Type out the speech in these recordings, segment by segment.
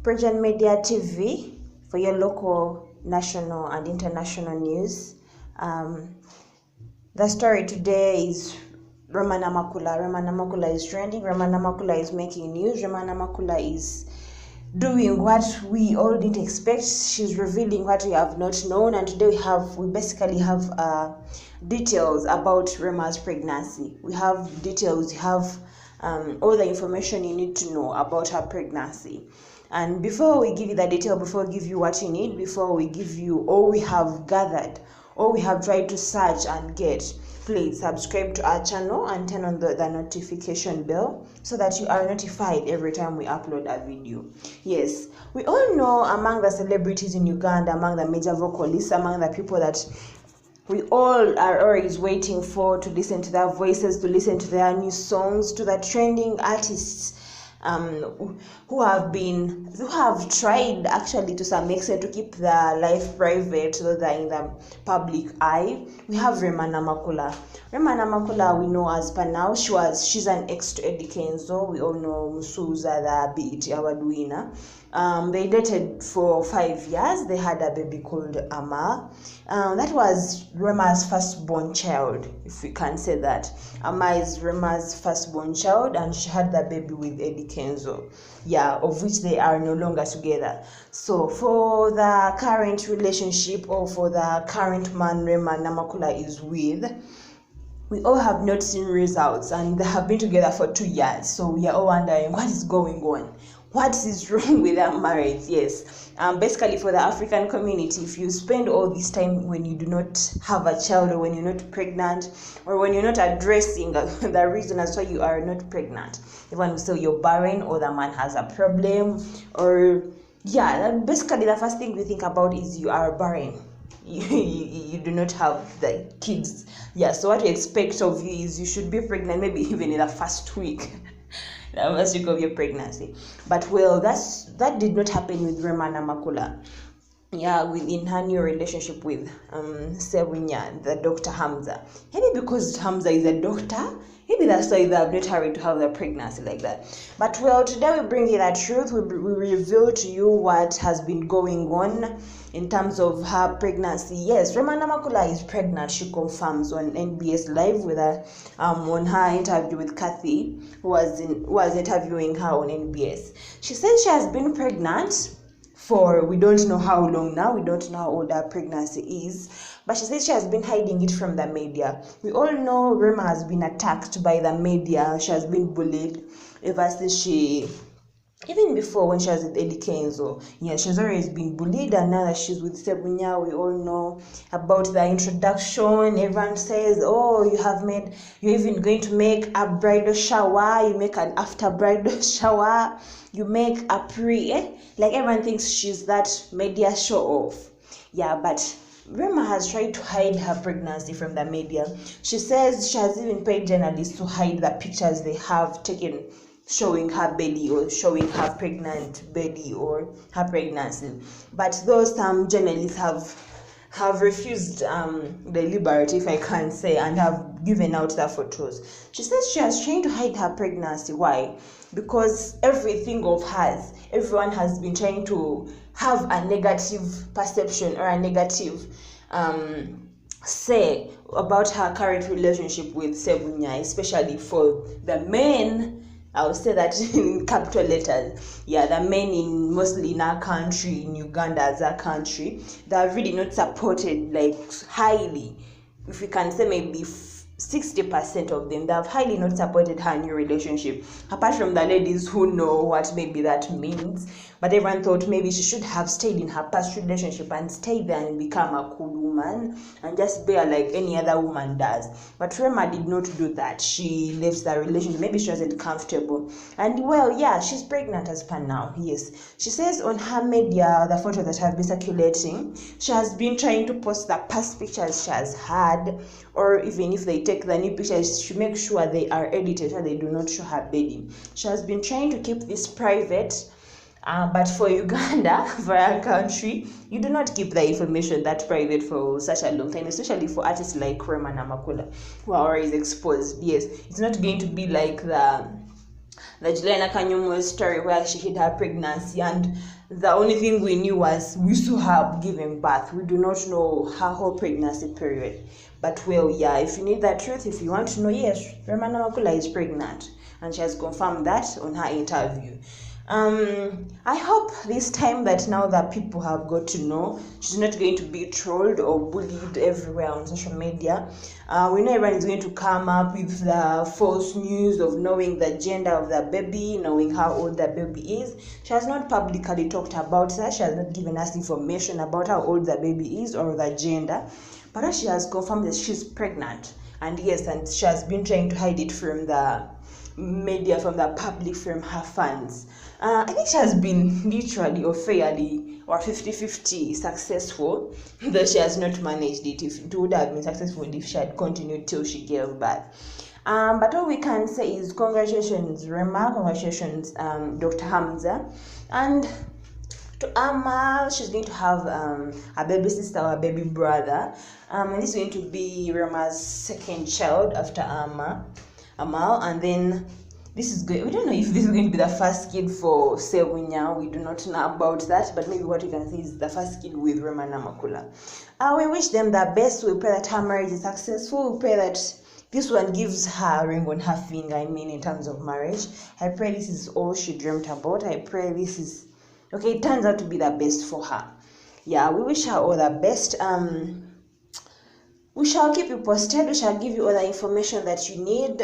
Prison Media TV for your local, national, and international news. The story today is Rema namakula. Rema namakula is trending. Rema namakula is making news. Rema namakula is doing what we all didn't expect. She's revealing what we have not known, and today we basically have details about Rema's pregnancy. We have details. We have all the information you need to know about her pregnancy. And before we give you the detail, before we give you what you need, before we give you all we have gathered, all we have tried to search and get, please subscribe to our channel and turn on the notification bell so that you are notified every time we upload a video. Yes, we all know among the celebrities in Uganda, among the major vocalists, among the people that we all are always waiting for to listen to their voices, to listen to their new songs, to the trending artists who have tried actually to some extent to keep their life private so they're in the public eye. We have Rema namakula. Rema namakula, we know as per now, she's an ex to Eddie Kenzo. We all know Musuza, the BET award winner. They dated for 5 years. They had a baby called Ama. That was Rema's firstborn child, if we can say that. Ama is Rema's firstborn child, and she had the baby with Eddie Kenzo. Yeah, of which they are no longer together. So for the current relationship, or for the current man Rema namakula is with, we all have not seen results, and they have been together for 2 years. So we are all wondering what is going on. What is wrong with their marriage? Yes. Basically, for the African community, if you spend all this time when you do not have a child, or when you're not pregnant, or when you're not addressing the reason as why you are not pregnant, everyone will say you're barren, or the man has a problem, or yeah, basically the first thing we think about is you are barren. You do not have the kids. Yeah, so what we expect of you is you should be pregnant, maybe even in the first week. The first week of your pregnancy. But well, that did not happen with Rema namakula. Yeah, within her new relationship with Sebunya, the Dr. Hamza. Maybe because Hamza is a doctor, maybe that's why they have not hurried to have the pregnancy like that. But well, today we bring you the truth. We reveal to you what has been going on in terms of her pregnancy. Yes, Rema namakula is pregnant. She confirms on NBS Live with her on her interview with Kathy, who was interviewing her on NBS. She said she has been pregnant for we don't know how long now. We don't know how old her pregnancy is, but she says she has been hiding it from the media. We all know Rema has been attacked by the media. She has been bullied ever since even before when she was with Eddie Kenzo. Yeah, she's always been bullied, and now that she's with Sebunya, we all know about the introduction. Everyone says, oh, you're even going to make a bridal shower, you make an after bridal shower, you make a like everyone thinks she's that media show off. Yeah, but Rema has tried to hide her pregnancy from the media. She says she has even paid journalists to hide the pictures they have taken showing her belly, or showing her pregnant belly, or her pregnancy. But those journalists have refused deliberately, if I can say, and have given out the photos. She says she has trying to hide her pregnancy. Why? Because everything of hers, everyone has been trying to have a negative perception or a negative say about her current relationship with Sebunya, especially for the men. I would say that in capital letters. Yeah, the men mostly in our country, in Uganda as a country, they are really not supported like highly. If we can say maybe 60% of them, they have highly not supported her new relationship. Apart from the ladies who know what maybe that means. But everyone thought maybe she should have stayed in her past relationship and stayed there and become a cool woman and just bear like any other woman does. But Rema did not do that. She left the relationship. Maybe she wasn't comfortable. And well, yeah, she's pregnant as per now. Yes. She says on her media, the photos that have been circulating, she has been trying to post the past pictures she has had, or even if they take the new pictures, she makes sure they are edited so they do not show her baby. She has been trying to keep this private. But for Uganda, for our country, you do not keep the information that private for such a long time, especially for artists like Rema namakula, who are always exposed. Yes, it's not going to be like the the Juliana Kanyumu's story where she hid her pregnancy, and the only thing we knew was we saw her giving birth. We do not know her whole pregnancy period. But well, yeah, if you need the truth, if you want to know, yes, Rema Namakula is pregnant, and she has confirmed that on her interview. I hope this time that now that people have got to know, she's not going to be trolled or bullied everywhere on social media. We know everyone is going to come up with the false news of knowing the gender of the baby, knowing how old the baby is. She has not publicly talked about that. She has not given us information about how old the baby is or the gender. But she has confirmed that she's pregnant. And yes, and she has been trying to hide it from the media, from the public, from her fans. I think she has been literally or fairly or 50-50 successful, though she has not managed it. If it would have been successful if she had continued till she gave birth. But all we can say is congratulations, Rema, congratulations, Dr. Hamza, and to Amal, she's going to have a baby sister or a baby brother. And this is going to be Rema's second child after Amal, and then this is good. We don't know if this is going to be the first kid for Sewunya. We do not know about that, but maybe what we can say is the first kid with Rema Namakula. We wish them the best. We pray that her marriage is successful. We pray that this one gives her a ring on her finger, in terms of marriage. I pray this is all she dreamt about. I pray this is, okay, it turns out to be the best for her. Yeah, we wish her all the best. We shall keep you posted. We shall give you all the information that you need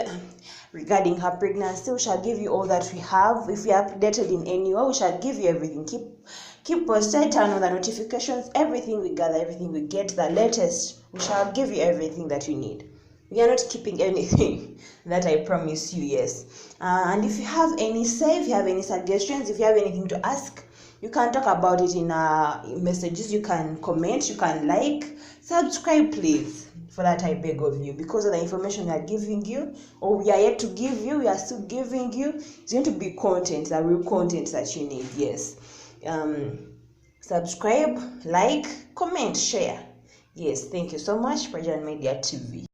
regarding her pregnancy. We shall give you all that we have. If we are updated in any way, we shall give you everything. Keep posted, turn on the notifications, everything we gather, everything we get, the latest. We shall give you everything that you need. We are not keeping anything, that I promise you, yes. And if you have any say, if you have any suggestions, if you have anything to ask, you can talk about it in messages, you can comment, you can like, subscribe please. For that I beg of you, because of the information we are giving you, or we are yet to give you, we are still giving you, it's going to be content, the real content that you need, yes. Subscribe, like, comment, share. Yes, thank you so much for Media TV.